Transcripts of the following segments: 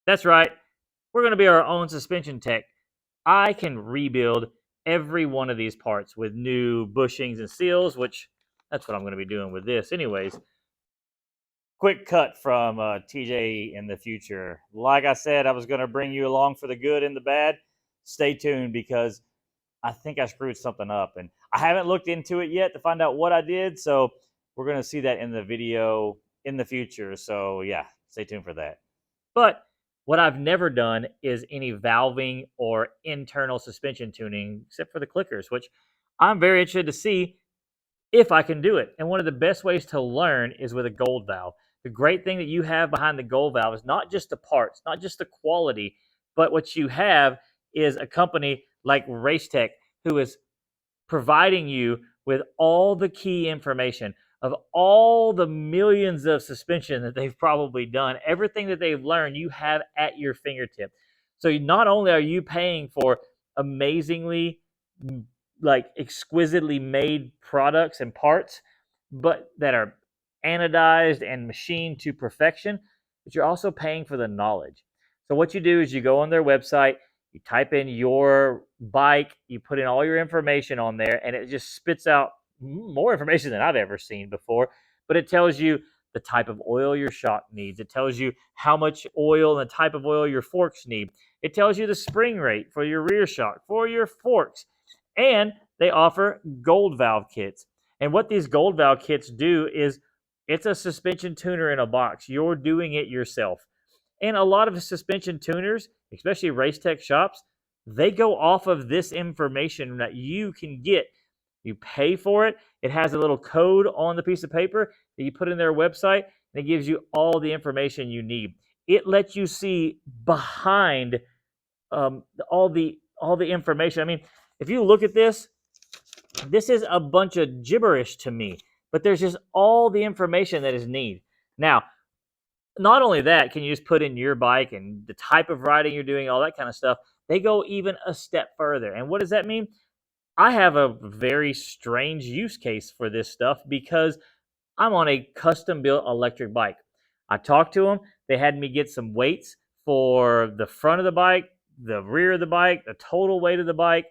That's right. We're going to be our own suspension tech. I can rebuild every one of these parts with new bushings and seals, which that's what I'm going to be doing with this anyways. Quick cut from TJ in the future. Like I said, I was going to bring you along for the good and the bad. Stay tuned because I think I screwed something up, and I haven't looked into it yet to find out what I did. So we're going to see that in the video in the future. So yeah, stay tuned for that. But what I've never done is any valving or internal suspension tuning, except for the clickers, which I'm very interested to see if I can do it. And one of the best ways to learn is with a gold valve. The great thing that you have behind the gold valve is not just the parts, not just the quality, but what you have is a company like Racetech who is providing you with all the key information of all the millions of suspension that they've probably done. Everything that they've learned, you have at your fingertip. So not only are you paying for amazingly, like exquisitely made products and parts, but that are anodized and machined to perfection, but you're also paying for the knowledge. So what you do is you go on their website, you type in your bike, you put in all your information on there, and it just spits out more information than I've ever seen before. But it tells you the type of oil your shock needs. It tells you how much oil and the type of oil your forks need. It tells you the spring rate for your rear shock, for your forks. And they offer gold valve kits. And what these gold valve kits do is it's a suspension tuner in a box. You're doing it yourself. And a lot of suspension tuners, especially Racetech shops, they go off of this information that you can get. You pay for it. It has a little code on the piece of paper that you put in their website, and it gives you all the information you need. It lets you see behind all the information. I mean, if you look at this is a bunch of gibberish to me, but there's just all the information that is needed. Now, not only that, can you just put in your bike and the type of riding you're doing, all that kind of stuff. They go even a step further. And what does that mean? I have a very strange use case for this stuff because I'm on a custom built electric bike. I talked to them. They had me get some weights for the front of the bike, the rear of the bike, the total weight of the bike,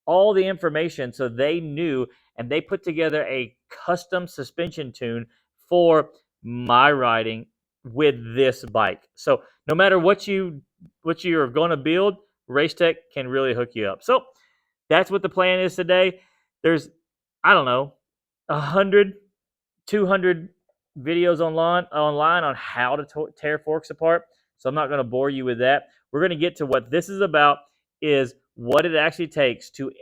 all the information so they knew, and they put together a custom suspension tune for my riding with this bike. So no matter what you're going to build, Racetech can really hook you up. So that's what the plan is today. There's, I don't know, 100, 200 videos online on how to tear forks apart. So I'm not going to bore you with that. We're going to get to what this is about, is what it actually takes to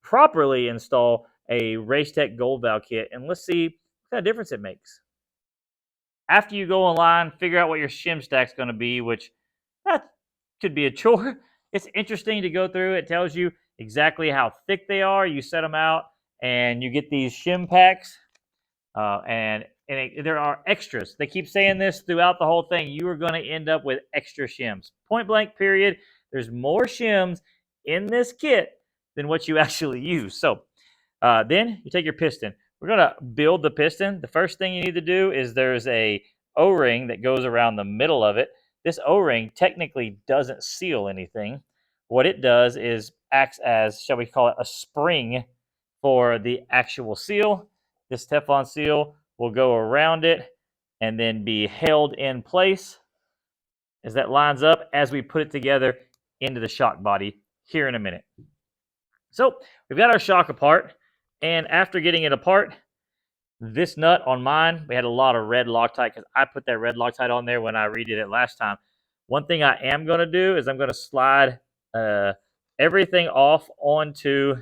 properly install a Racetech Gold Valve kit. And let's see what kind of difference it makes. After you go online, figure out what your shim stack's going to be, which that could be a chore. It's interesting to go through. It tells you exactly how thick they are. You set them out, and you get these shim packs. There are extras. They keep saying this throughout the whole thing. You are going to end up with extra shims. Point blank, period. There's more shims in this kit than what you actually use. So then you take your piston. We're going to build the piston. The first thing you need to do is there's a O-ring that goes around the middle of it. This O-ring technically doesn't seal anything. What it does is acts as, shall we call it, a spring for the actual seal. This Teflon seal will go around it and then be held in place as that lines up as we put it together into the shock body here in a minute. So we've got our shock apart, and after getting it apart, this nut on mine, we had a lot of red Loctite because I put that red Loctite on there when I redid it last time. One thing I am going to do is I'm going to slide everything off onto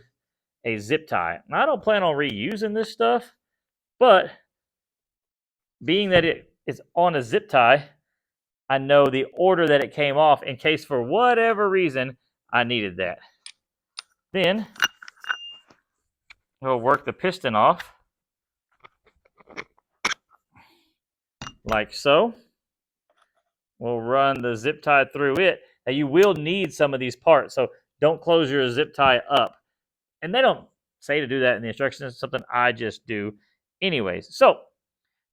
a zip tie. Now, I don't plan on reusing this stuff, but being that it is on a zip tie, I know the order that it came off in case for whatever reason I needed that. Then we'll work the piston off like so. We'll run the zip tie through it. Now you will need some of these parts, so don't close your zip tie up. And they don't say to do that in the instructions. It's something I just do anyways. So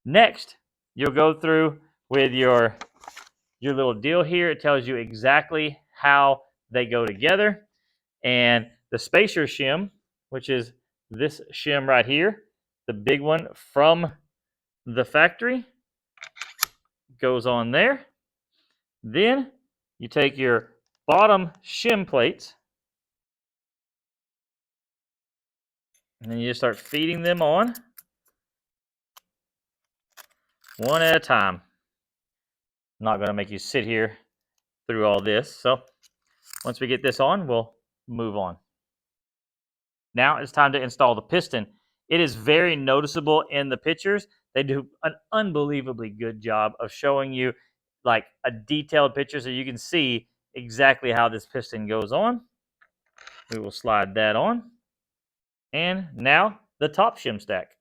next, you'll go through with your your little deal here. It tells you exactly how they go together. And the spacer shim, which is this shim right here, the big one from the factory, goes on there. Then you take your bottom shim plates and then you just start feeding them on one at a time. I'm not going to make you sit here through all this. So once we get this on, we'll move on. Now it's time to install the piston. It is very noticeable in the pictures. They do an unbelievably good job of showing you like a detailed picture so you can see exactly how this piston goes on. We will slide that on. And now the top shim stack,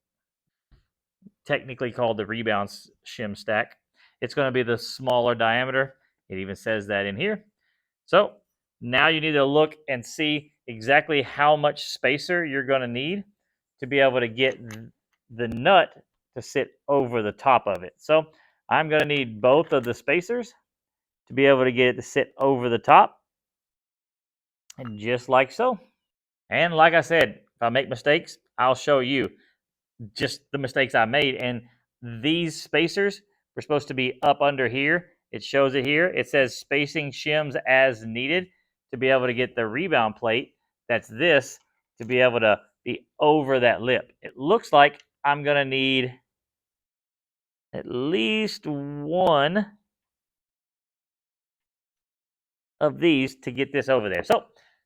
technically called the rebound shim stack. It's going to be the smaller diameter. It even says that in here. So now you need to look and see exactly how much spacer you're going to need to be able to get the nut to sit over the top of it. So I'm going to need both of the spacers to be able to get it to sit over the top, and just like so. And like I said, if I make mistakes, I'll show you just the mistakes I made. And these spacers were supposed to be up under here. It shows it here. It says spacing shims as needed to be able to get the rebound plate. That's this to be able to be over that lip. It looks like I'm going to need at least one of these to get this over there. So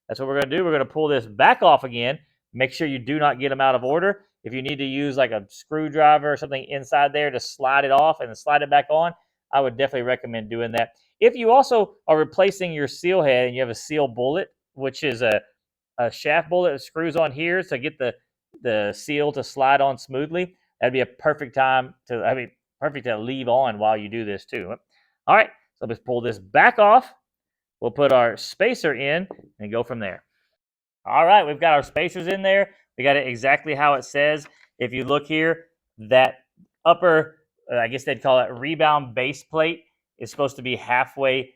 that's what we're going to do. We're going to pull this back off again. Make sure you do not get them out of order. If you need to use like a screwdriver or something inside there to slide it off and then slide it back on, I would definitely recommend doing that. If you also are replacing your seal head and you have a seal bullet, which is a shaft bullet that screws on here to get the seal to slide on smoothly, that'd be a perfect time to, perfect to leave on while you do this too. All right, so let's pull this back off. We'll put our spacer in and go from there. All right, we've got our spacers in there. We got it exactly how it says. If you look here, that upper, I guess they'd call it rebound base plate, is supposed to be halfway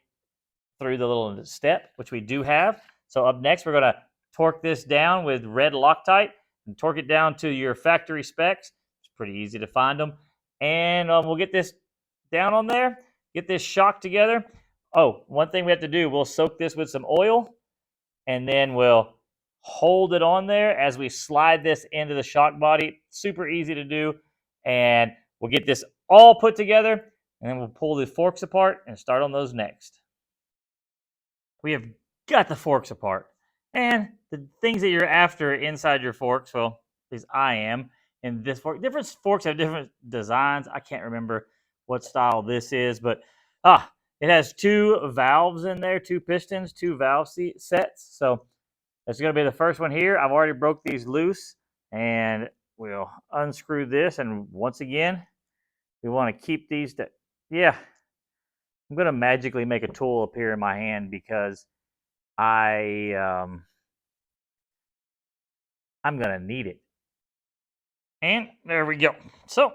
through the little step, which we do have. So up next, we're going to torque this down with red Loctite and torque it down to your factory specs. It's pretty easy to find them. And we'll get this down on there, get this shock together. Oh, one thing we have to do, we'll soak this with some oil, and then we'll hold it on there as we slide this into the shock body. Super easy to do. And we'll get this all put together, and then we'll pull the forks apart and start on those next. We have got the forks apart. And the things that you're after inside your forks, well, at least I am, in this fork. Different forks have different designs. I can't remember what style this is, but it has two valves in there, two pistons, two valve sets. So that's going to be the first one here. I've already broke these loose, and we'll unscrew this. And once again, we want to keep these to, yeah, I'm going to magically make a tool appear in my hand because I'm going to need it. And there we go. So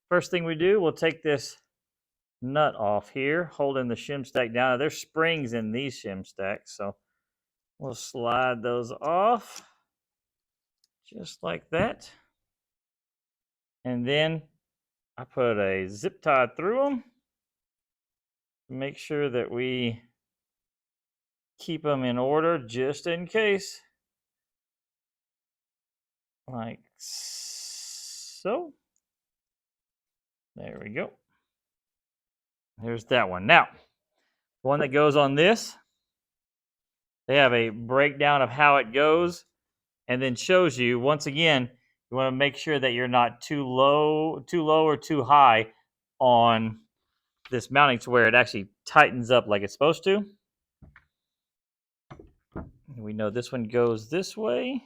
first thing we do, we'll take this nut off here, holding the shim stack down. Now, there's springs in these shim stacks, so we'll slide those off just like that. And then I put a zip tie through them to make sure that we keep them in order just in case. Like so. There we go. There's that one. Now, the one that goes on this, they have a breakdown of how it goes and then shows you, once again, you want to make sure that you're not too low or too high on this mounting to where it actually tightens up like it's supposed to. We know this one goes this way.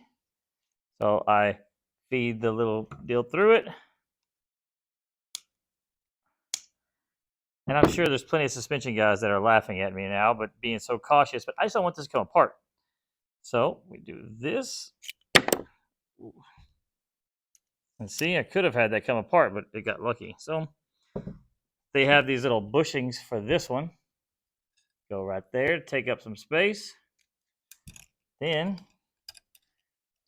So I feed the little deal through it. And I'm sure there's plenty of suspension guys that are laughing at me now, but being so cautious, but I just don't want this to come apart. So we do this. And see, I could have had that come apart, but it got lucky. So They have these little bushings for this one. Go right there, take up some space. Then,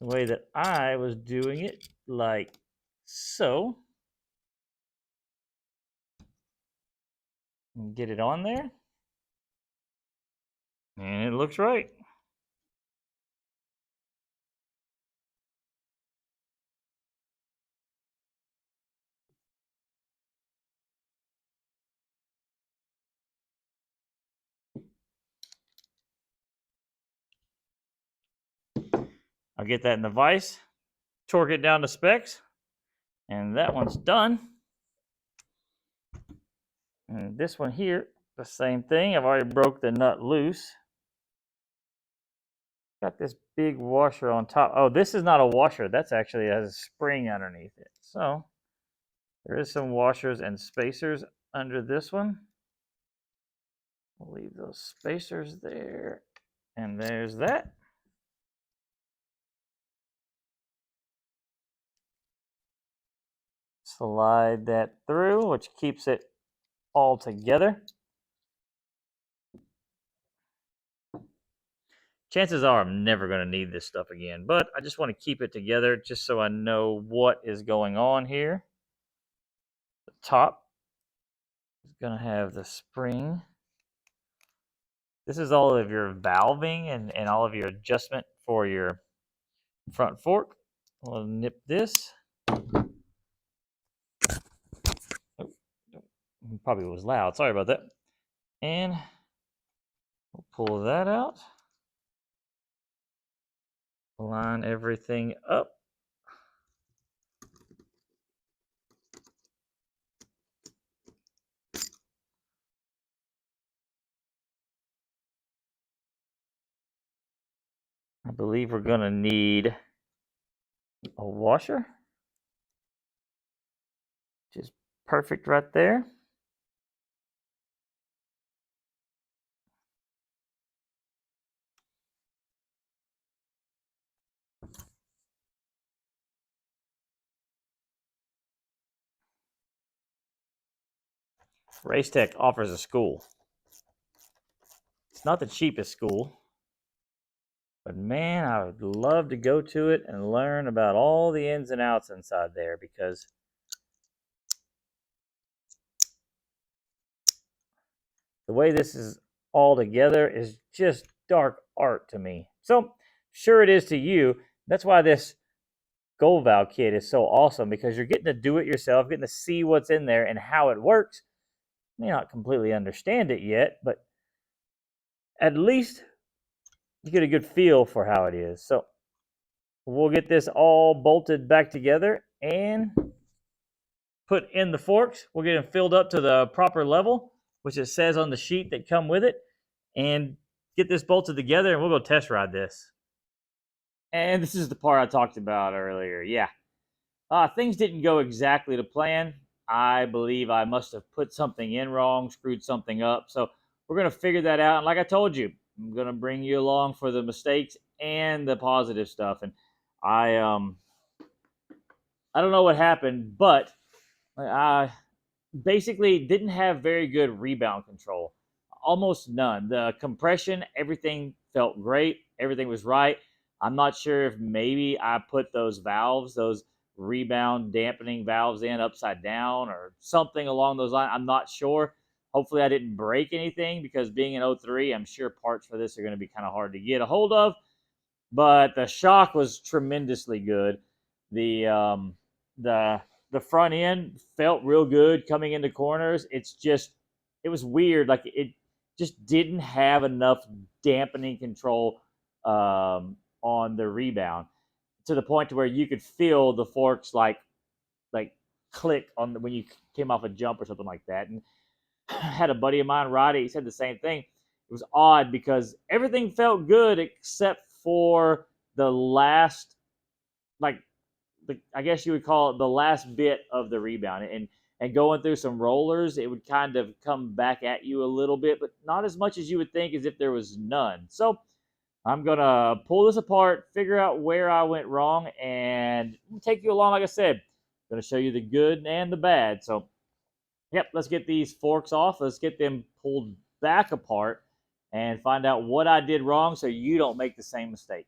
the way that I was doing it, like so, and get it on there. And it looks right. I'll get that in the vise, torque it down to specs, and that one's done. And this one here, the same thing. I've already broke the nut loose. Got this big washer on top. Oh, this is not a washer. That's actually has a spring underneath it. So there is some washers and spacers under this one. We'll leave those spacers there. And there's that. Slide that through, which keeps it all together. Chances are I'm never going to need this stuff again, but I just want to keep it together just so I know what is going on here. The top is going to have the spring. This is all of your valving and all of your adjustment for your front fork. We'll nip this. Oh, probably was loud. Sorry about that. And we'll pull that out. Line everything up. I believe we're going to need a washer, which is perfect right there. Racetech offers a school. It's not the cheapest school, but man, I would love to go to it and learn about all the ins and outs inside there, because the way this is all together is just dark art to me. So, sure it is to you. That's why this Gold Valve kit is so awesome, because you're getting to do it yourself, getting to see what's in there and how it works. You may not completely understand it yet, but at least you get a good feel for how it is. So we'll get this all bolted back together and put in the forks. We'll get them filled up to the proper level, which it says on the sheet that come with it, and get this bolted together, and we'll go test ride this. And this is the part I talked about earlier. Yeah, things didn't go exactly to plan. I believe I must have put something in wrong, screwed something up. So we're going to figure that out. And like I told you, I'm going to bring you along for the mistakes and the positive stuff. And I I don't know what happened, but I basically didn't have very good rebound control. Almost none. The compression, everything felt great. Everything was right. I'm not sure if maybe I put those valves, those rebound dampening valves in upside down or something along those lines. I'm not sure. Hopefully I didn't break anything, because being an 03, I'm sure parts for this are going to be kind of hard to get a hold of. But the shock was tremendously good. The the the front end felt real good coming into corners. It was weird. Like, it just didn't have enough dampening control on the rebound, to the point to where you could feel the forks like click on when you came off a jump or something like that. And I had a buddy of mine ride it. He said the same thing. It was odd because everything felt good except for the last, like, I guess you would call it the last bit of the rebound, and going through some rollers, it would kind of come back at you a little bit, but not as much as you would think, as if there was none. So I'm gonna pull this apart, figure out where I went wrong, and take you along. Like I said, I'm gonna show you the good and the bad. So Yep, let's get these forks off. Let's get them pulled back apart and find out what I did wrong so you don't make the same mistake.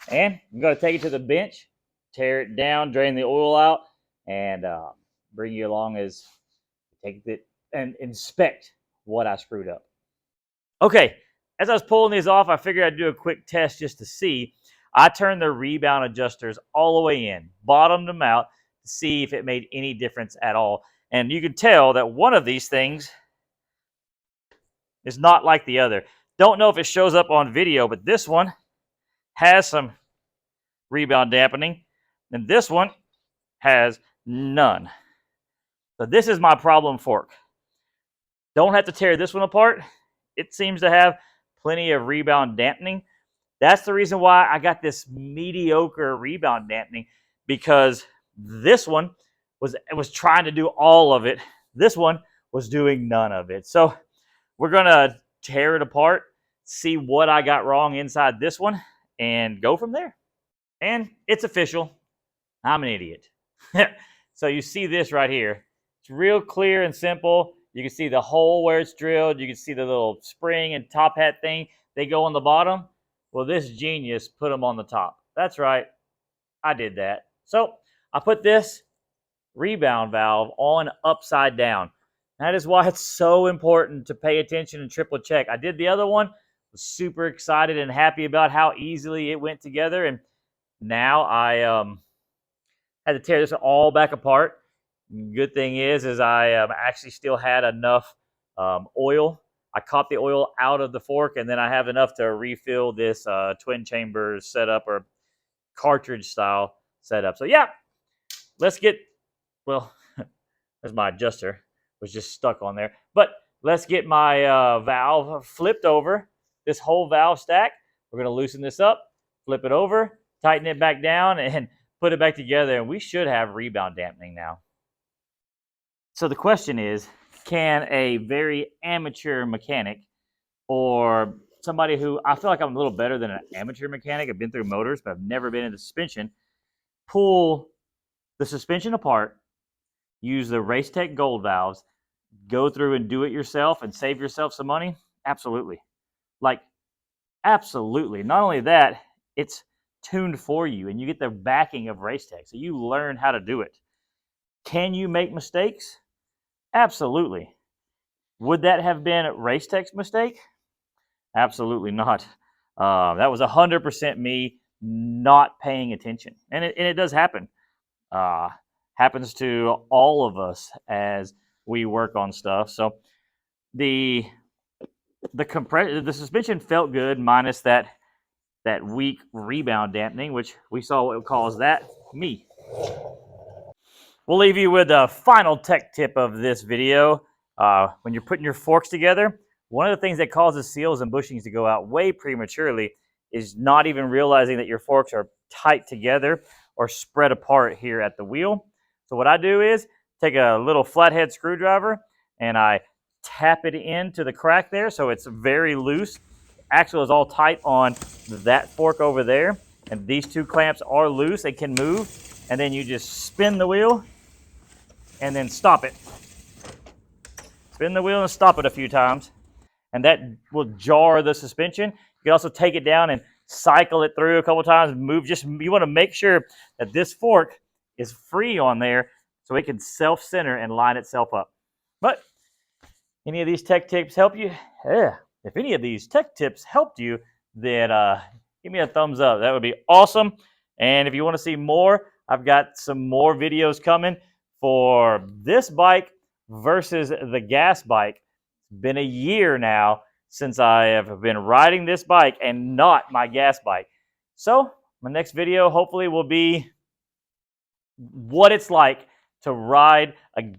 And I'm going to take it to the bench, tear it down, drain the oil out, and bring you along as take it and inspect what I screwed up. Okay, as I was pulling these off, I figured I'd do a quick test just to see. I turned the rebound adjusters all the way in, bottomed them out to see if it made any difference at all. And you can tell that one of these things is not like the other. Don't know if it shows up on video, but this one has some rebound dampening, and this one has none. So this is my problem fork. Don't have to tear this one apart. It seems to have plenty of rebound dampening. That's the reason why I got this mediocre rebound dampening, because this one was trying to do all of it. This one was doing none of it. So we're going to tear it apart, see what I got wrong inside this one, and go from there. And it's official. I'm an idiot. So you see this right here. It's real clear and simple. You can see the hole where it's drilled. You can see the little spring and top hat thing. They go on the bottom. Well, this genius put them on the top. That's right. I did that. So I put this rebound valve on upside down. That is why it's so important to pay attention and triple check. I did the other one. Was super excited and happy about how easily it went together. And now I had to tear this all back apart. Good thing is I actually still had enough oil. I caught the oil out of the fork, and then I have enough to refill this twin chamber setup or cartridge style setup. So yeah, let's get, well, as my adjuster was just stuck on there. But let's get my valve flipped over, this whole valve stack. We're going to loosen this up, flip it over, tighten it back down, and put it back together, and we should have rebound dampening now. So the question is, can a very amateur mechanic or somebody who, I feel like I'm a little better than an amateur mechanic, I've been through motors, but I've never been into suspension, pull the suspension apart, use the Racetech Gold valves, go through and do it yourself and save yourself some money? Absolutely. Like, absolutely. Not only that, it's tuned for you, and you get the backing of Racetech, so you learn how to do it. Can you make mistakes? Absolutely. Would that have been Racetech's mistake? Absolutely not. That was 100% me not paying attention, and it does happen. Happens to all of us as we work on stuff. So the suspension felt good, minus that weak rebound dampening, which we saw what caused that, me. We'll leave you with a final tech tip of this video. When you're putting your forks together, one of the things that causes seals and bushings to go out way prematurely is not even realizing that your forks are tight together or spread apart here at the wheel. So what I do is take a little flathead screwdriver and I tap it into the crack there so it's very loose. Axle is all tight on that fork over there, and these two clamps are loose. They can move, and then you just spin the wheel and then stop it. Spin the wheel and stop it a few times, and that will jar the suspension. You can also take it down and cycle it through a couple times. You want to make sure that this fork is free on there so it can self-center and line itself up. But any of these tech tips help you? Yeah. If any of these tech tips helped you, then give me a thumbs up. That would be awesome. And if you want to see more, I've got some more videos coming for this bike versus the gas bike. It's been a year now since I have been riding this bike and not my gas bike. So my next video hopefully will be what it's like to ride an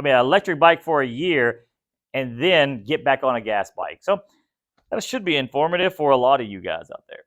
electric bike for a year and then get back on a gas bike. So that should be informative for a lot of you guys out there.